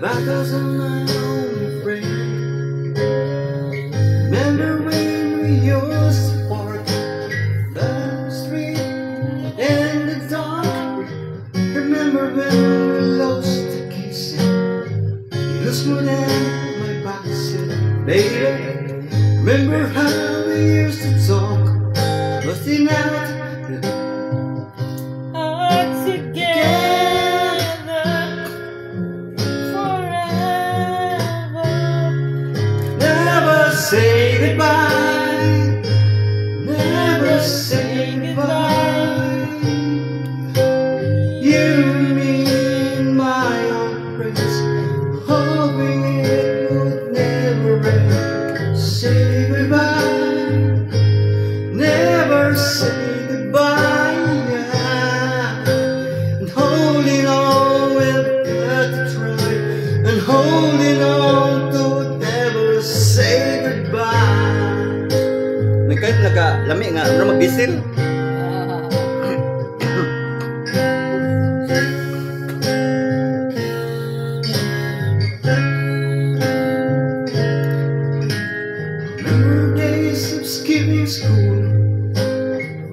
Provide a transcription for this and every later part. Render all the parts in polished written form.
Battles are my only friend. Remember when we used to park the street in the dark? Remember when we lost the keys? You lost more than my boxes, baby. Remember how we used to talk, busting out say goodbye, never say goodbye. You and me and my old friends, hoping it would never end. Say goodbye, never say goodbye. And holding on, we've got to try. And holding on to never say kahit naka-lami nga, ano mag-diesel? Remember days of skipping school,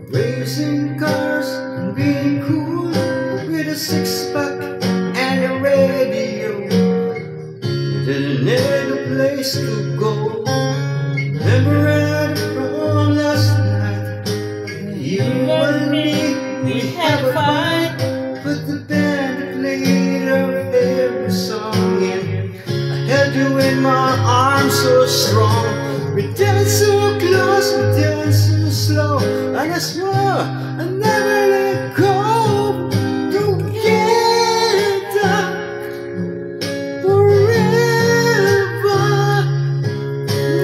racing cars and being cool, with a six-pack and a radio. You didn't need a place to go. Remember you and me, we had a fight, but the band played our favorite song, and I held you in my arms so strong. We danced so close, we danced so slow, and I swore I never let go. Together forever,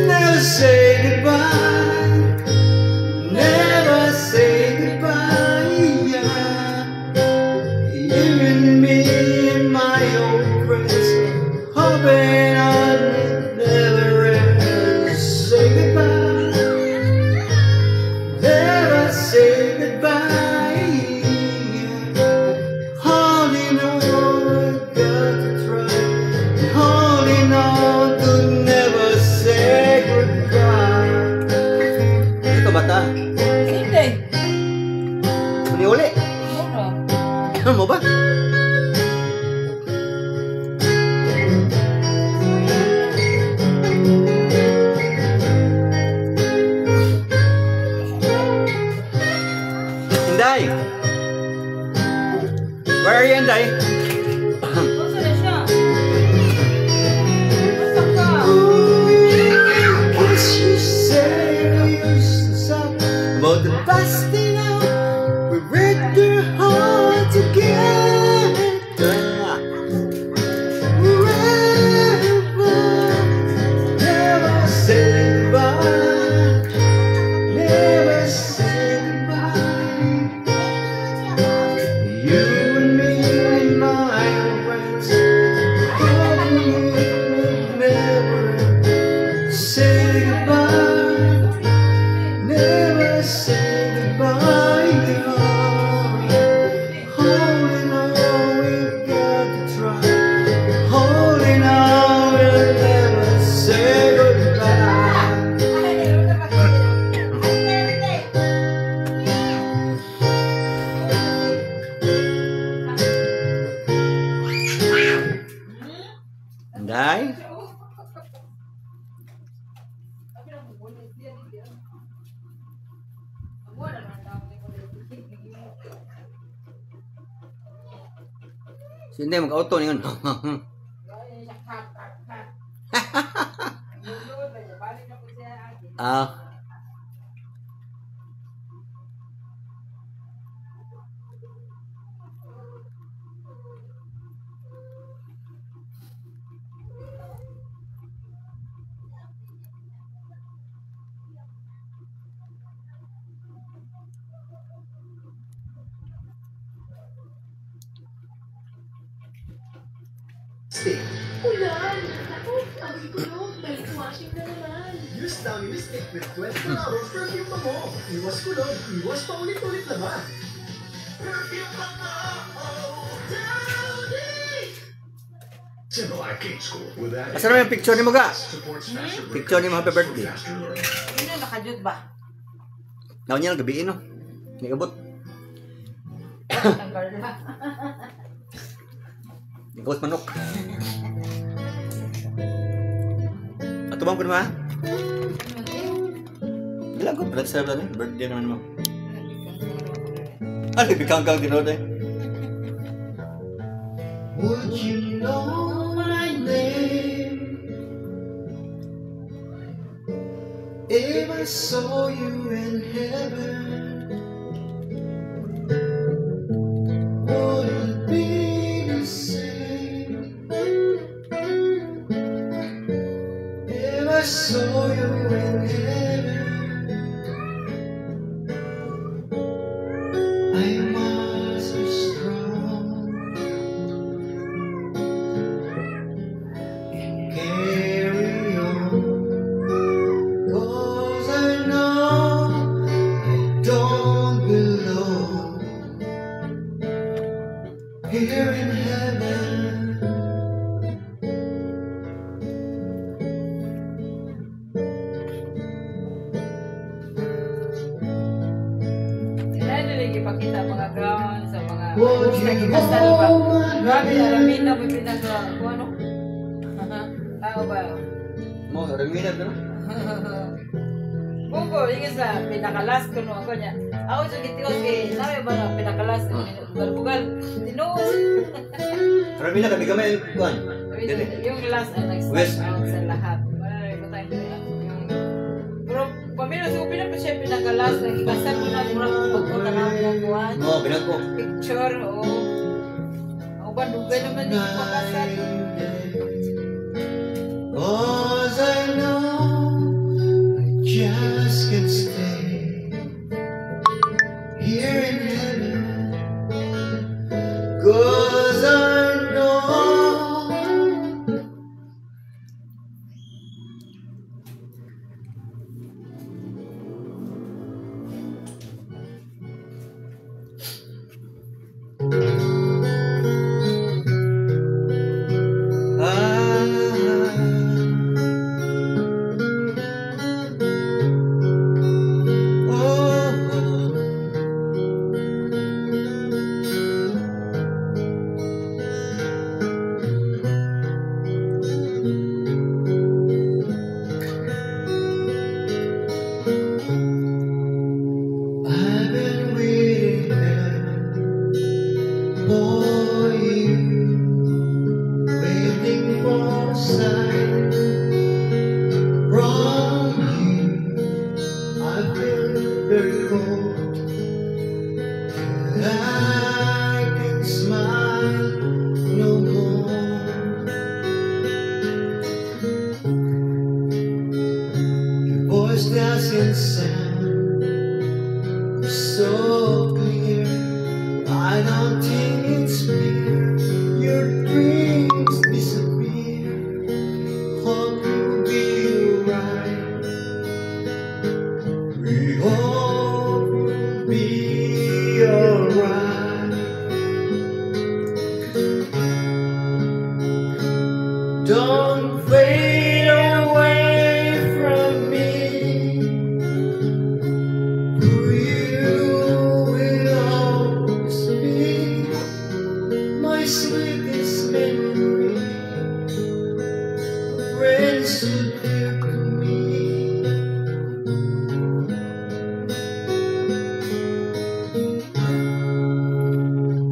never say goodbye. Say goodbye, yeah. You and me and my old friends, hoping I'd never end. Say goodbye, never say goodbye, yeah. Holding on, we've got to try. Holding on to never say goodbye. Ito bata? Uli. Ano mo ba? Inday! Where are you, Inday? Basta na siya. Basta ka. Guess you say we used to stop about the busting out. We ripped your heart together. Forever, never say goodbye. Never say goodbye. You and me and my old friends, hoping it would never say goodbye. Never say goodbye. Holding on, we've got to try. Holding on, we'll never say goodbye. Inday? Hindi, mag-auto niyon. Ah. Ulan! Ako, ang kulog. Balik washing na naman. Use Downy Stick with 24 hours perfume mo. Iwas kulog, iwas paulit-ulit naman. Perfume mo! Oh, Downy! Simple arcade school with that. Asa naman yung picture ni mo ga? Supports faster Picture ni mo happy birthday. faster learning. Yun yung nakajut ba? Naon niya lang gabiin no. Hindi abot. Ang Carla. Ikaw sa manok. Ato bang kuno ha? Dila ko pala sa birthday naman mo. Ano bikang-kang dinod eh. Would you know my name if I saw you in heaven? Would it be the same if I saw you in heaven? I must be strong. Carry on, 'cause I know I don't belong here in heaven. Sila nila ipakita mga ground sa mga Would sa you gigastan ba? hold my Grabe, hand? alamin na may pinagawa. Kung ano? Tao ba? Mo reminat no. Buko, yung sa pinakalas ko no ako niya. Ako sa gitiwas kay namin ba na pinakalas bugal-bugal. Tinuos. Reminat kami gamay kuan. Dili. Yung last na West. nag-start out sa lahat. Wala rin mo tayo yung... Pero pamilya sa upin na pa siya pinakalas. Nagkikasal mo na mura pagpunta namin ang buwan. Mo binag ko. Picture o... Ako ba, dugay naman yung pagkasal. 'Cause I know I just can't stay here in heaven. 'Cause I know I've been waiting there for you, waiting for a sign from you. I've been very cold, but I can smile no more. Your voice doesn't sound so clear. I don't think it's fair. Your dreams disappear. Hope you'll be alright. We hope you'll be alright. Don't fade away from me. For you will always be my sweetest memory. Friends who dear to me.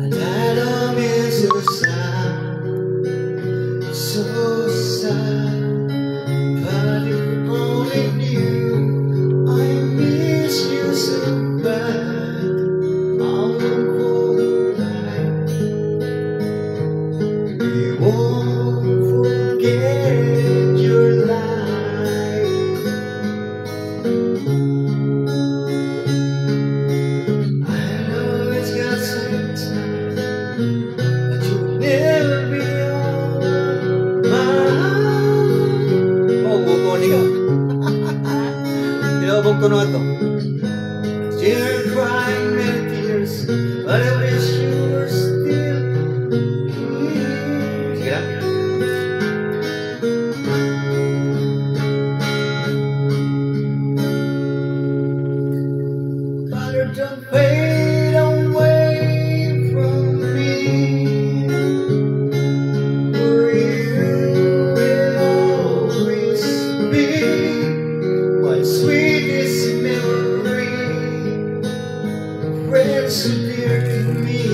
And I miss so sad, so sad. But if only knew I miss you so bad, I won't hold back. We won't forget your light. I know it's got some time, but you'll never be on my mind. Mo buko ni ka. Dilo bang kuno ato. Still crying my tears, but I wish you were still here. Sige lang. fade away from me, for you will always be my sweetest memory, friend so dear to me.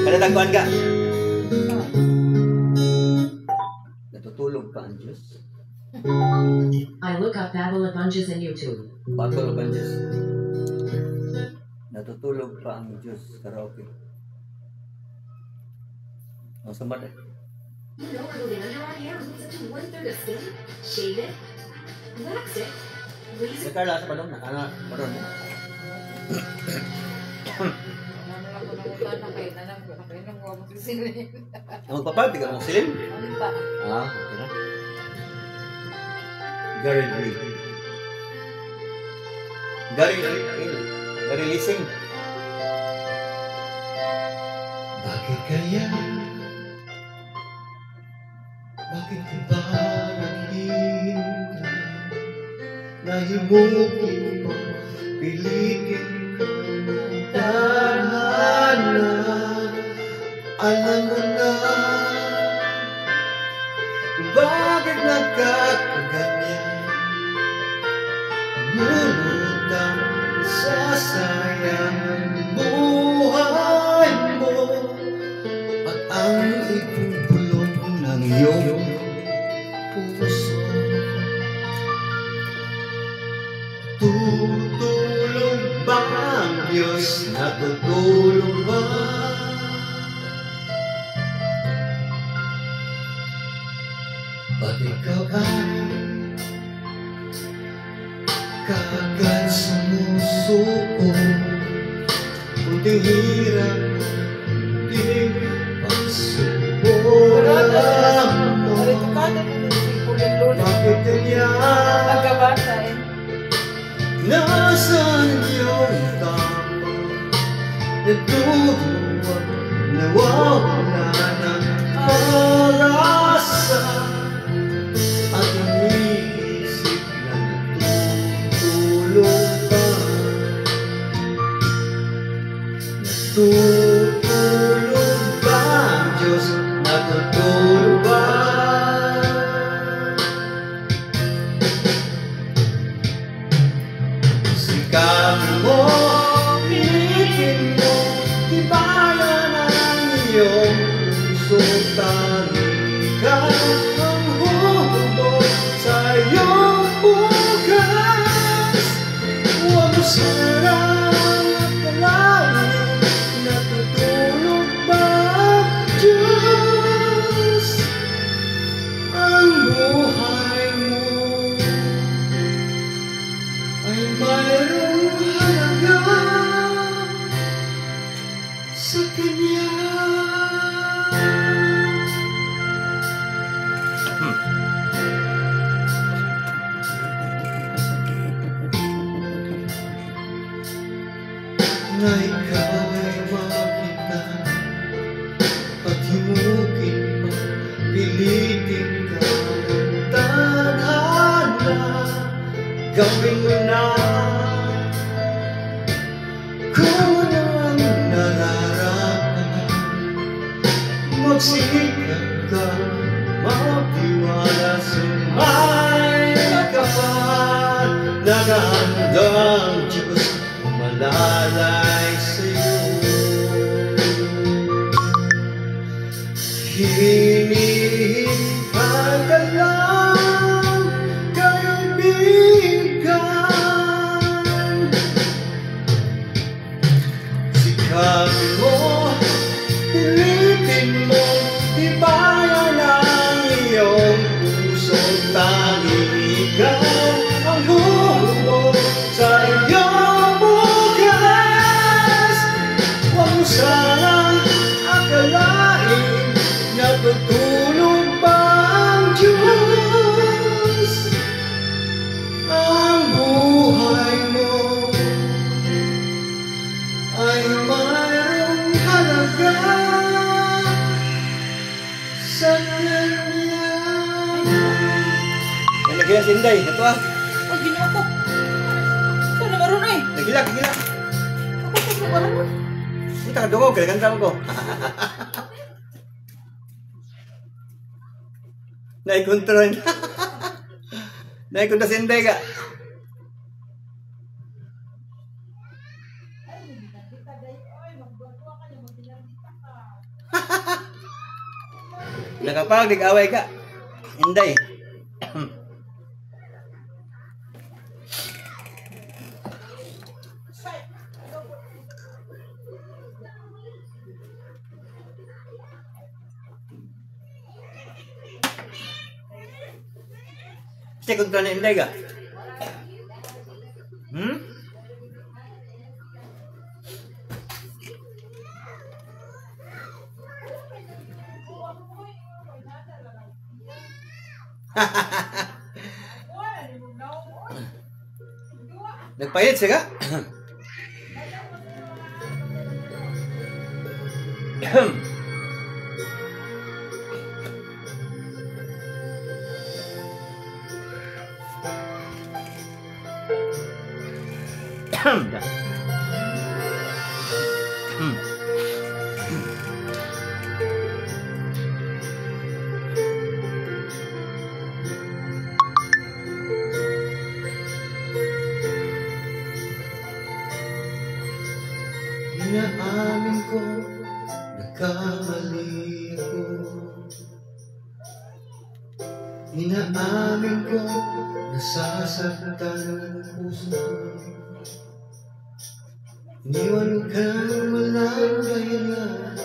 Kanatagpuan ka? Natutulog pa ang Diyos? I look up Battle of Bunges in YouTube. Battle of Bunges. Natutulog pa ang Diyos. Karaoke. Ang samad eh. You know how the under our hair moves into 1/3 of skin? Shave it, wax it, Si Carla, sa padong na? Ano? Padong mo? Naman ako nangutan na kayo. Nanam ko na kayo. Nang huwag mo sisilin. Ang magpapal, di ka mong silim? Ano pa? Ah, okay na. Gary Lee. Gary Lising. Bakit kaya? Bakit ba naghinda? Nahimukin mo, pilitin ko ng tadhana. Alam mo na, bakit nagkakaganyan? Ngunit ang sasayang ang buhay mo at ang ibubulong ng iyong puso. Tutulog ba ang Diyos? Natutulog ba? Ba't ikaw ay kagad sumusuko? Kunting hirap, kunting pagsuburan mo. Bakit ganyan? Nagkabata eh. Nasaan yung tama? Nagduduwag, nawawala ng pag-asa. At iniisip na natutulog ba? Natutulog ba ang Diyos? Natutulog ba? Sikapin mo, pilitin mo, tibayan ang iyong puso. Tanging ikaw ang hubog sa iyong bukas. Huwag mo sarang akalain, natutulog ba ang Diyos? Ang buhay mo ay mayroong halaga sa Kanya. Na ikaw ay makita at himukin pa, pilitin ka ng tadhana. Gawin mo na kung ano ang nararapat. Magsikap ka, magtiwala sa may kapal. Naghahandang Diyos umalalay sa'yo. Hinihintay ka lang, kaibigan. Sikapin mo, pilitin mo, tibayan ang iyong puso. Tanging ikaw ang hubog sa iyong bukas. Huwag mo sanang akalain, natutulog ba ang Diyos? Ang buhay mo ay mayroong halaga sa Kanya. Yan lagi na sinday, ito ah. Oh, ginawa ko. Gila. Ako sa subahan mo. Kita ka dungo, kaya ganda ko. Naikontrol. Naikontrol sa Inday ka. Nakapag, nag-away ka. Inday. Kasi kontra na Inday ka. Nagpayat siya ka? Inaamin ko, nagkamali ako. Inaamin ko, nasasaktan ang puso ko. Iniwan ka walang dahilan,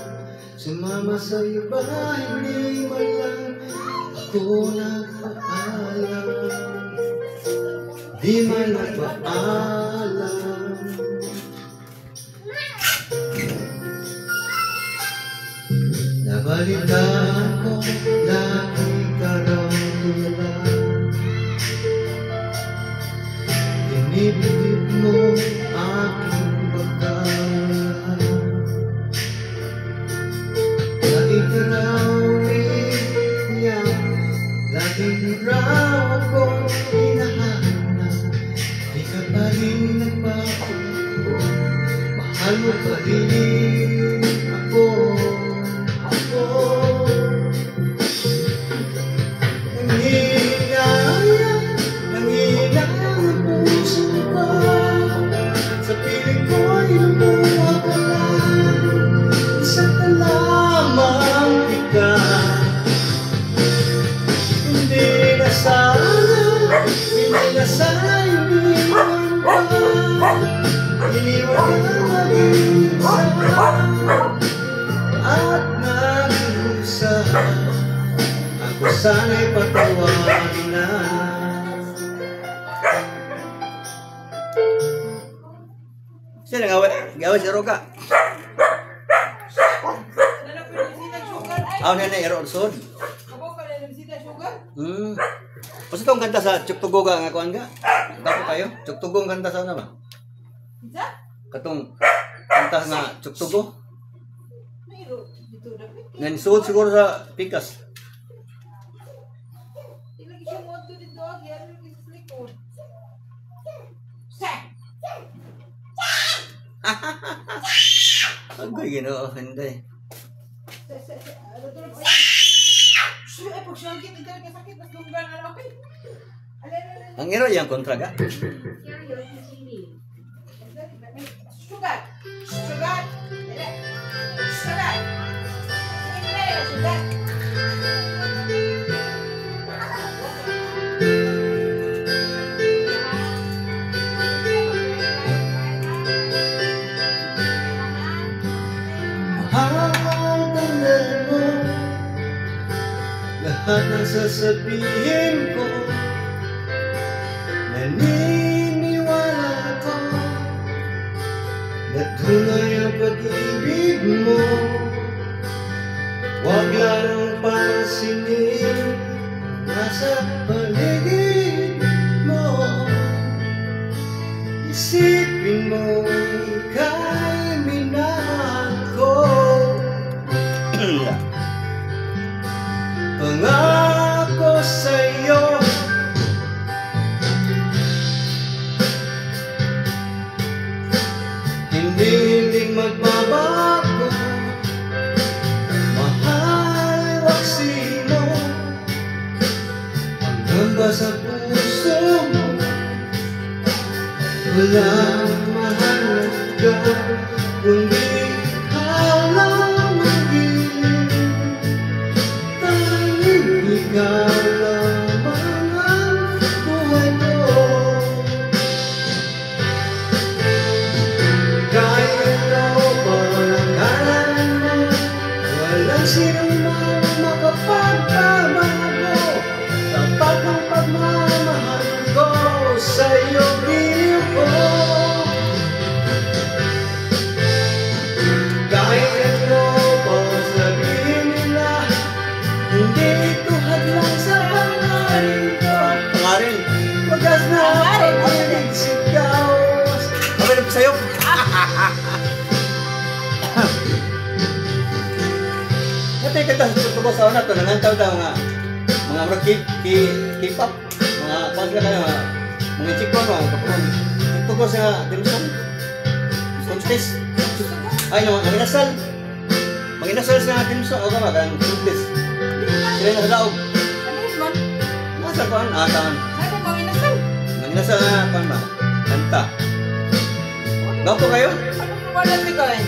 sumama sa iba, hindi man lang ako nagpaalam. Di man nagpaalam. Nabalitaan ko, lagi ka raw tulad. Inibig mo aking pagkalan. Lagi ka raw iiyak, lagi raw akong hinahanap. Di ka pa rin nagbago, mahal mo pa rin ako. Ako sana'y patawarin na. Siya nag-away si Roga. Aw na ero sod. Ako ka na bisita sugar? Basta itong kanta sa Chuktugo ka nga kuhan ka? Kapo kayo? Chuktugo ang kanta sa ano ba? Isa? Katong kanta nga Chuktugo? Mayroon dito dapat. Nansuot siguro sa pikas. Ilagi siya mo ito dito, gyaro lagi sa likod. Sa! Agoy Ginoo, hindi. Ano to? Ay, pag siya sakit, ito sakit, mas lunggan na lang. Ang iro yung kontra ka? Karaoke TV. Sugar! Sugar! Sugar! Sugar! Tandaan mo lahat ng sasabihin ko. Naniniwala ko na tunay ang pag-ibig mo. Huwag lang pansinin nasa paligid mo. Isipin mo ika'y minahal ko. Pangako sa'yo puso mo. Walang mahalaga kundi halang mag-ilim. Tanging ikaw lamang ang buhay ko. Kahit ano pa ang kalan mo, walang sinumang makapagpabago. Tapat ang pagmamahal ko sa iyong giliw ko. Kahit ano pa sabihin nila, hindi ito hadlang sa hangarin ko. Pangarin. Wagas na Hangarin, pag-ibig sigaw. Kami na sa'yo. Ito yung kanta sa tubo sa una to. Nangantaw daw mga K-pop. Mga pagka kayo, mga chikon, mga kapon. Ito ko sa dimsum. Contest. Ay, no, manginasal. Manginasal sa dimsum. O kama, kang contest. Sila yung nakadaog. Ano yun man? Nasa kuhan? Taan. Ano bang inasal? Manginasal na kuhan ba? Kanta. Gapo kayo? Ano kung wala si Kain?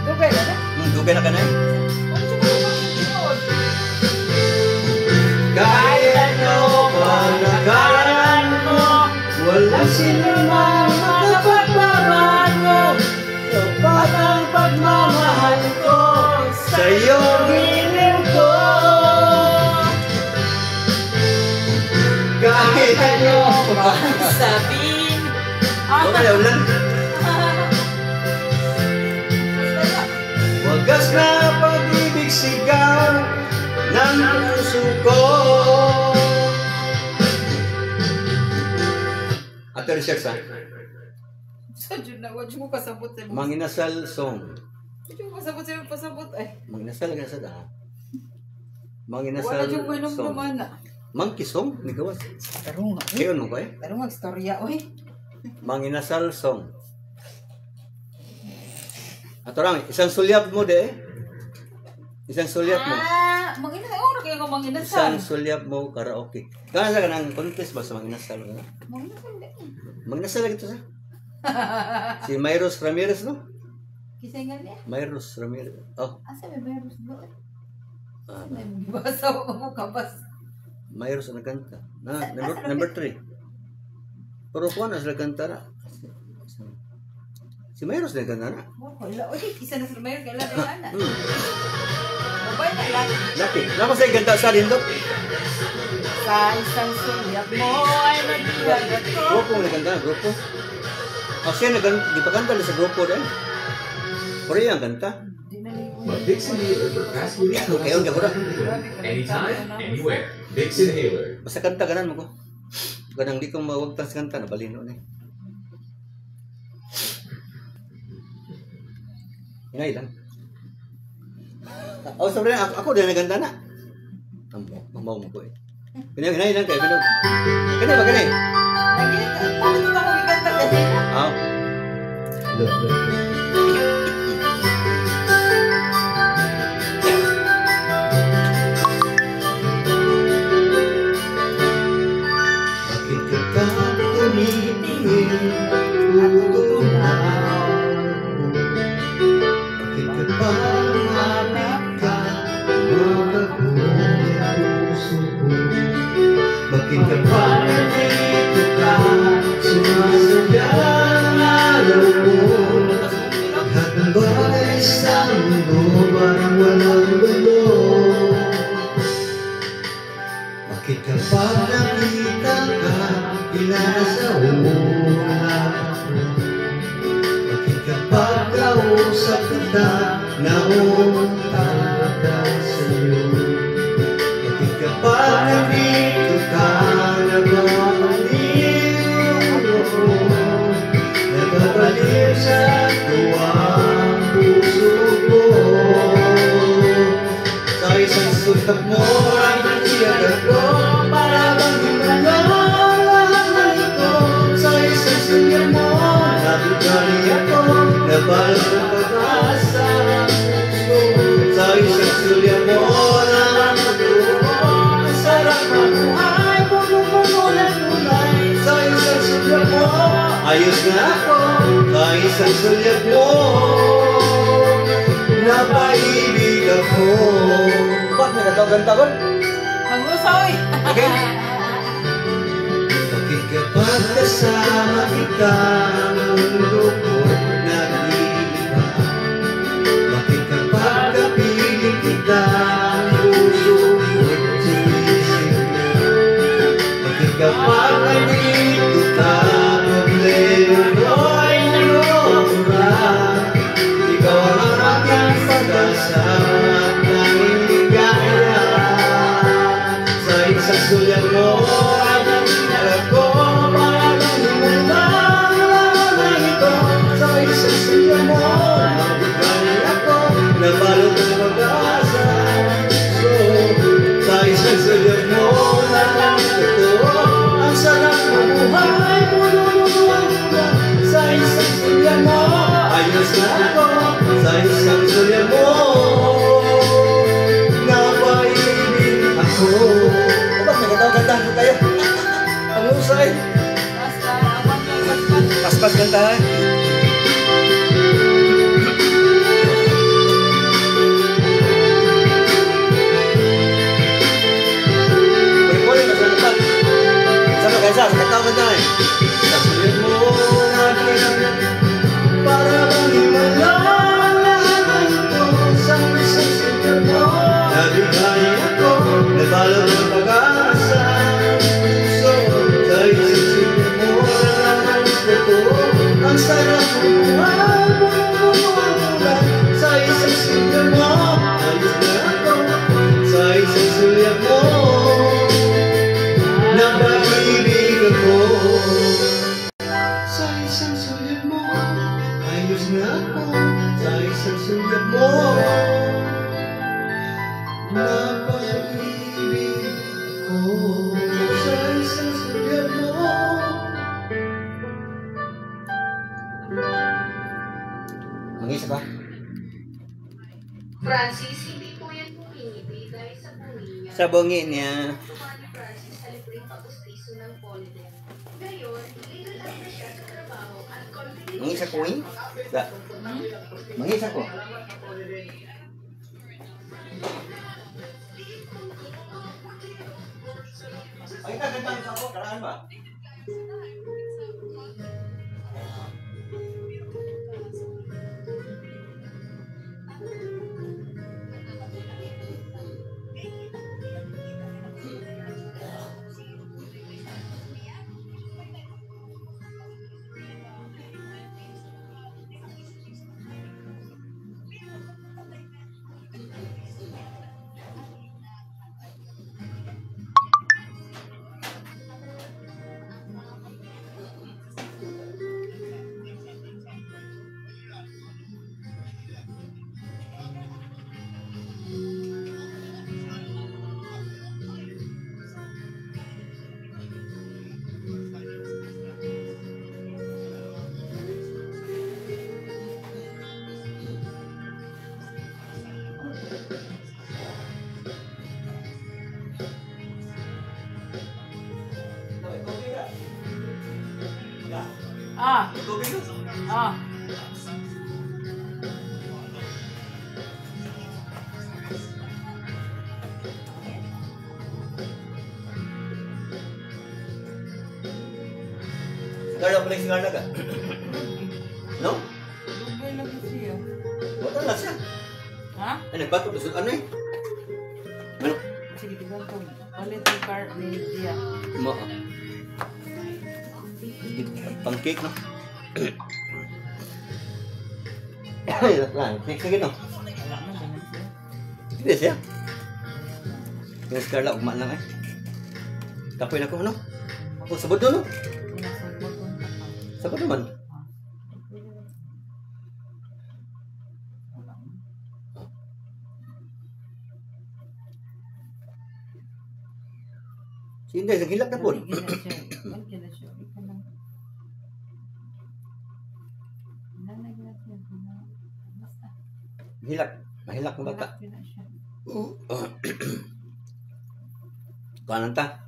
Dugay na na? Dugay na ka na eh. Ano siya ba makikinood? Kahit ano pa nakaran mo, walang sinumang makapagbabago. Tapat ang pagmamahal ko sa iyong giliw ko. Kahit ano pa Sabihin. Okay na ulan. wagas na pag-ibig sigaw ng puso ko. Ato research ha. Sa Diyon na, wag mo kasabot sa mga. Manginasal song. Wag mo kasabot sa mga pasabot ay. Manginasal ka sa da. Wala Manginasal Diyon mo inom song. naman na. Monkey song? Ni gawas. Tarong nga. Kayo mo ba eh? Tarong nga istorya oy. Manginasal song. Ato lang, isang sulyap mo de eh. Isang sulyap mo. Manginasal. Ano kayo kung manginasal? Isang sulyap mo karaoke. Kaya sa kanang contest ba sa manginasal? Manginasal din. Manginasal lagi to sa. Si Myros Ramirez no? Kisay nga niya. Myros Ramirez. Oh, Asa may virus doon? ah, May basa ko kabas. Myros ang kanta. Na, number 3. Pero kuha na sila kanta na. Si Myros na kanta na. Wala. Oy, isa na sa mayor kailan kailan na. Mabay na lang. Laki. Lama sa kanta sa lindot. Sa isang sulyap mo ay nagbigagat ko. Grupo na kanta na, grupo. Oh, siya di pa kanta na sa grupo dahil. Pero yung kanta. Di na libo. But Dixon Haler for fast moving Kayo ka pura. anytime, anywhere. Dixon Haler. Basta kanta ganan mo ko. Ganang di ko mawagtan sa kanta na balino na eh. Ingay lang. Oh, sabi na, ako din naganda na. Mamaw mo ko eh. Hinay lang kayo, binog. Ganay ba, ganay? Bakit ba ako ikanta kasi? Ah, Look, look, look. Bakit ka pa tumitingin? Puto na ako. Bakit ka pa lumapit ka? Makakulong ang puso ko. Bakit ka pa nandito ka? Sumasadya ang araw mo. Lahat ng bagay sa mundo parang walang gulo. Bakit kapag nakita ka, pinasawala ako? Bakit kapag kausap kita, naunta ka sa'yo? Bakit kapag nandito ka, nababaliw ako? Nababaliw sa tuwang puso ko. Sa isang sultap mo ay natiyak ako, para bang hinalaw lahat ng ito. Sa isang sunya mo, nabigari ako, nabalik ang pag-asa ang puso. Ayos na ako sa isang sulyap mo. Napaibig ako. Ba't may natawagan-tawagan? Mag-usoy! Okay. Bakit kapag kasama kita ang mundo ko'y nag-iiba? Bakit kapag kapiling kita ang puso ko'y sumisip na? Bakit kapag nandito ka problema ko'y nalobra? Ikaw ang aking pag-asa at tanging ligaya. Sa isang sulyap mo ay nangyari ko parang himalang na ito. Sa isang sulyap mo mabigay ako nabalot ng pag-asa. So, sa isang sulyap mo na ito ang sarap ng buhay mo. Sa isang sulyap mo ayos na ako. Sa isang sulyap mo napaibig ako. Ba't nagkatawa-kantahan ko kayo? Ang usay. Basta, abang yung paspas. Paspas kantahan. Pwede-pwede na sa lupa. Sama kayo sa katawa-kantahan. Sa sulit mo natin para bang himalang na ito. Sa isang sulit mo nabigay ako nabalot ng pag-asa. So, sa isang sulit mo naman ito ang sarap ng buhay mo. Sa isang sulit mo ayos na ako. Sa isang sulit mo napaibig ako. Sa isang sulit mo ayos na ako. Sa isang sulit mo napaibig ako. Sa isang sulit mo. Mangisa ba? Francis, hindi po yan pumingiti dahil sa bungi niya. Sa bungi niya. Sumali Francis sa libreng pag-ustiso ng Polydem. Ngayon, legal up na siya sa trabaho at confident Mangisa ko eh? Da. Mangisa ko. Ay, kagandang sa ako. Karaan ba? Ah, Tubig na. ah. Kaya pala yung singarna ka? No? Lugay lang siya. Wala na siya. Ha? Ay, nagbato. Ano eh? Ano? Sige, tignan ko. Palit yung car ni Dia. Mo. Pancake, no? Lang, cake sige, no? Wala na, ganun siya. Hindi siya. Yung Scarla, ugma lang eh. Kapoy na ko, ano? Oh, sabod doon, no? Nasabot ko. Sabod naman. Wala na. Si Inday, naghilak na po. Gina siya. Gina siya. Ika lang. Nalagyan siya. Basta. Hilak. Mahilak ng bata. Gina siya. Kanan ta.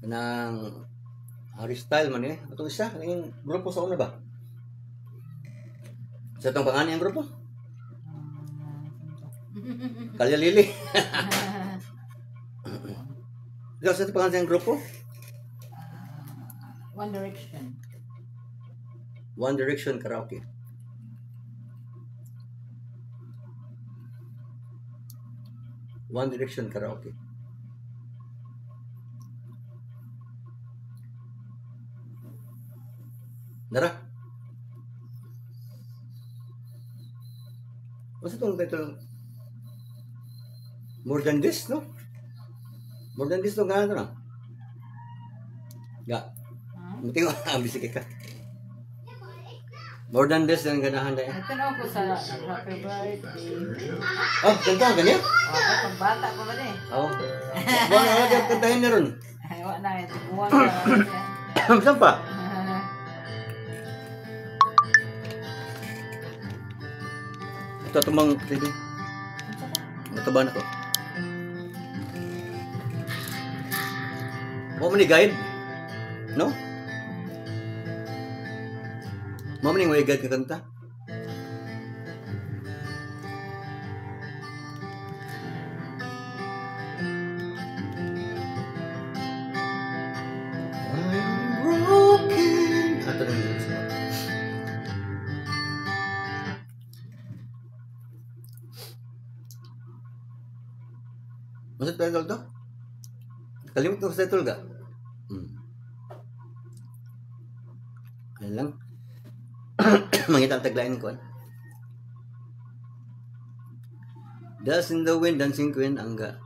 Nang Harry Style man eh. Ito isa, yung grupo sa una ba? Sa itong pangalan yung grupo? Kalya Lili. Ikaw sa itong pangalan yung grupo? One Direction. One Direction Karaoke. One Direction Karaoke. Nara? Masa itong title? More Than This, no? More Than This itong ganito na. Ga. Muti ko, bisik ka. More Than This yung ganahan na yan. Nagtanong ko sa Happy Birthday. Oh, kanta, ganyan? Oo, pag bata ko ba din? Oo. Buwan na natin, kantahin na ron. Ay, wala na. Buwan na. Saan pa? Ito tumang TV. Nataban ako. Mo ni guide? No? Mo ni guide ka kanta? I'm broken. Ato na yung sa. Masuk title to? Kalimut ko sa title ga? Ayan lang. Mangita ang taglayan ko. Dust in the wind, dancing queen, angga.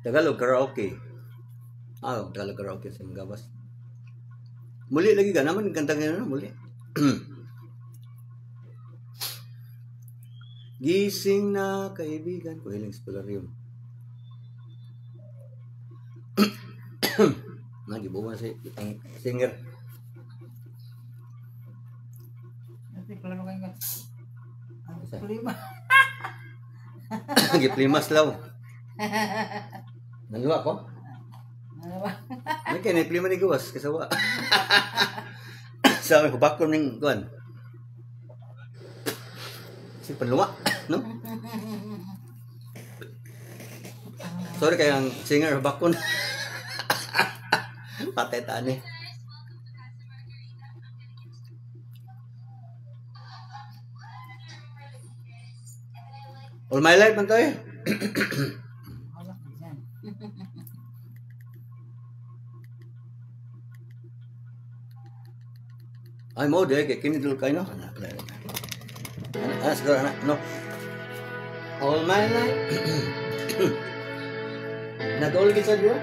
Tagalog karaoke. Tagalog karaoke sa mga gabas. Muli lagi ka naman kanta nga muli. Gising na kaibigan ko hiling spolarium. Nagibuwa si ang singer. Nanti klaro kayo ka. Prima. Giplimas law. Naluwa ko? Ano ba? May kaya naiplima ni gawas kasawa. Sa amin, hubakon ng kuwan. Si panluwa, no? Sorry kaya ang singer hubakon. Patay taan eh. All my life man tayo. Wala ka dyan. Ay mo deh kay kini dulu kayo no. Anak segala anak no. All my life. Nagaul kita dua.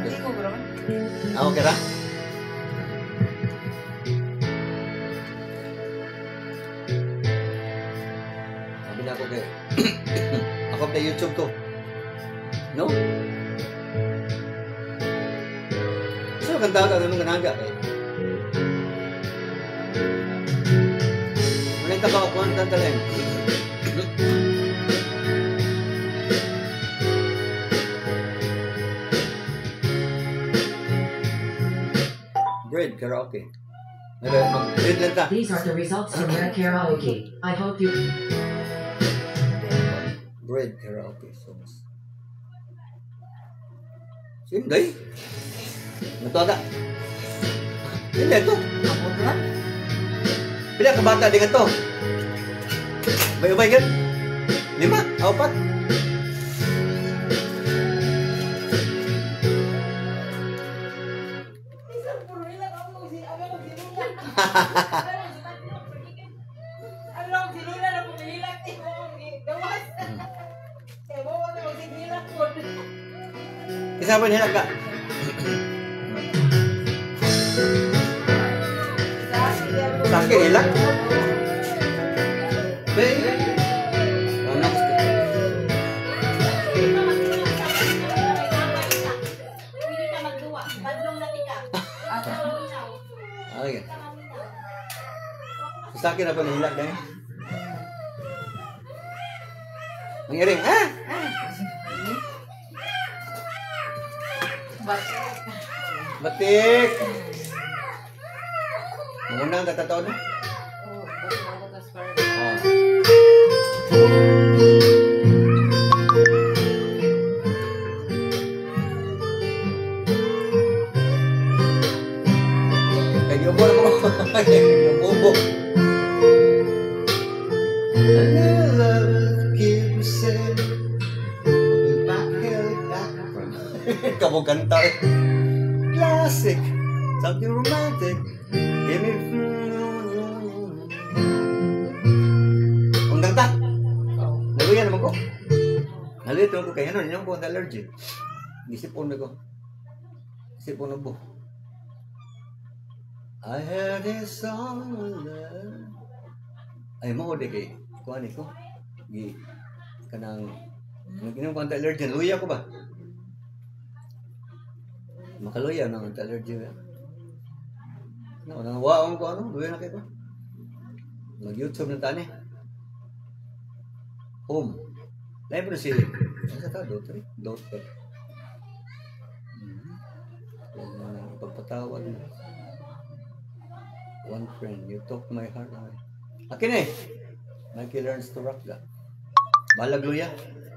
Hindi ko bro. Ako kira. Sabi na ako kay ako kay YouTube ko. No? So kanta ka ganun kanaga kay. Manay ka ba ako ang tantalan? Bread karaoke. Bread lang ka. These are the results from Red Karaoke. I hope you... Bread karaoke songs. Sinday. Natuwa ka. Hindi ito. Ako doon? Pila ka bata dengan to? Bay-bay kan? 5? 4? Kasama niya ka? Sabi niya, Sa akin, ilang? Baby. Ano gusto? Pwede ka magduwa. Badlong na tika. Okay. Sa akin na pa nahilak na eh. Ang iring, ha? Batik! Muna ang tatataon na? Kaya yung buwan mo. Yung bubo. Kamu kanta eh. Classic. Something romantic. Give me... Ang ganda. Naluyan naman ko. Naluyan naman ko kaya nun. Yung ko allergy. Gisipon na ko. Gisipon na po. I heard this song love. Ay mo di kay kuan ko. Gi kanang nag-inom ko ang allergy. Luya ko ba? Makaluya ng allergy. No, nawaon ko ano, luya na kayo. Mag-YouTube na tani. Home. Live na si ano ta daughter. Pagpatawad mo. One friend, you took my heart away. Akin eh. Mikey learns to rock that. Balag luya.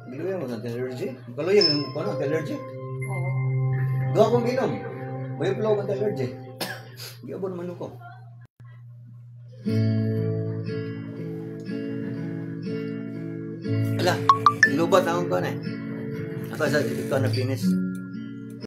Luya mo ng allergy. Kaluya ng ano, allergy. Doon akong ginom. May flow ng allergy. Di abon man ko. Ala, lubat akong ko na eh. Ako sa ito na finish.